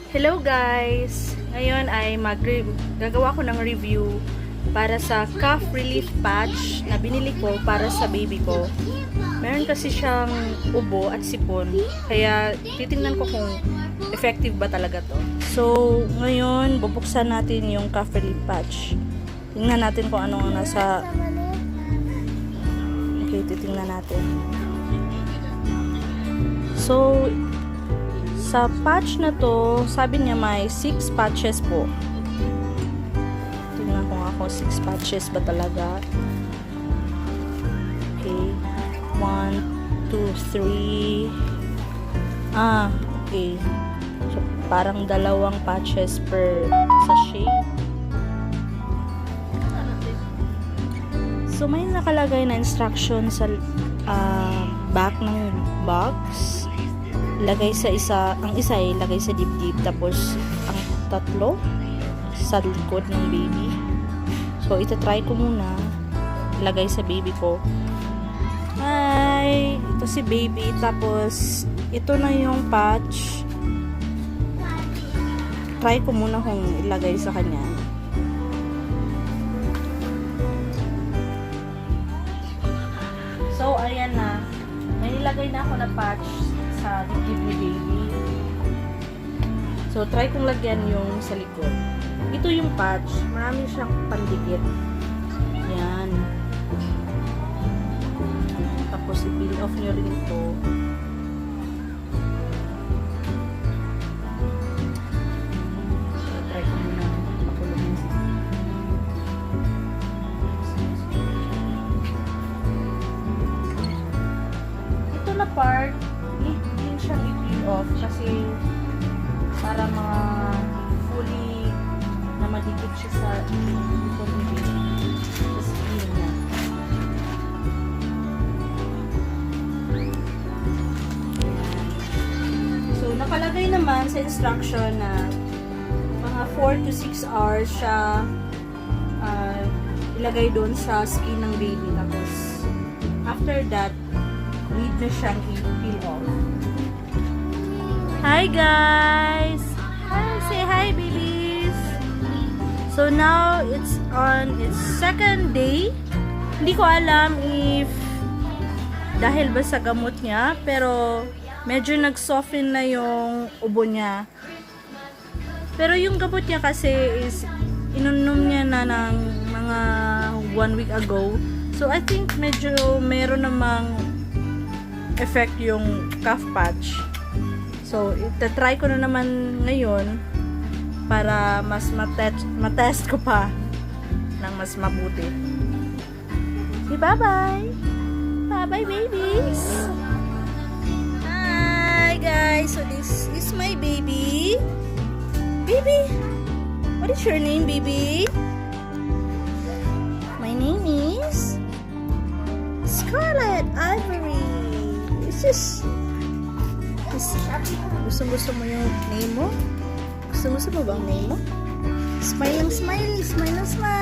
Hello guys! Ngayon ay gagawa ko ng review para sa cough relief patch na binili ko para sa baby ko. Meron kasi siyang ubo at sipon, kaya titingnan ko kung effective ba talaga to. So, ngayon bubuksan natin yung cough relief patch. Tingnan natin kung ano ang nasa... Okay, titingnan natin. So, sa patch na to, sabi niya may 6 patches po. Tingnan ko nga kung 6 patches ba talaga. Okay. 1, 2, 3. Okay. So, parang 2 patches per sachet. So, may nakalagay na instruction sa back ng box. Lagay sa ang isa ay lagay sa dibdib, tapos ang tatlo sa likod ng baby. So itatry ko muna lagay sa baby ko. Hi, ito si baby, tapos ito na yung patch. Try ko muna kung ilagay sa kanya. So ayan na, may nilagay na ako na patch sa dibdib ni baby. So, try kong lagyan yung sa likod. Ito yung patch. Marami siyang pandikit. Yan. Tapos, i-peel off nyo rin ito. So, try ko muna makulungin siya. Ito na part, din siyang i-peel off kasi para mga fully na madikit siya sa likod ni baby sa skin niya. So nakalagay naman sa instruction na mga 4 to 6 hours siya ilagay doon sa skin ng baby, tapos after that need na siyang i-peel off. Hi guys! Hi, say hi babies! So now it's on its second day. Hindi ko alam if dahil ba sa gamot niya, pero medyo nag-soften na yung ubo niya. Pero yung gamot niya kasi is inunom niya na ng mga 1 week ago. So I think medyo meron namang effect yung cough patch. So, itatry ko na naman ngayon para mas matest ko pa ng mas mabuti. Okay, bye-bye! Bye-bye, babies! Hi, guys! So, this is my baby. Baby! What is your name, baby? My name is Scarlet Ivory. It's just... Gusto mo yung name mo? Gusto mo bang name mo? Smile lang, smile. Smile lang, smile.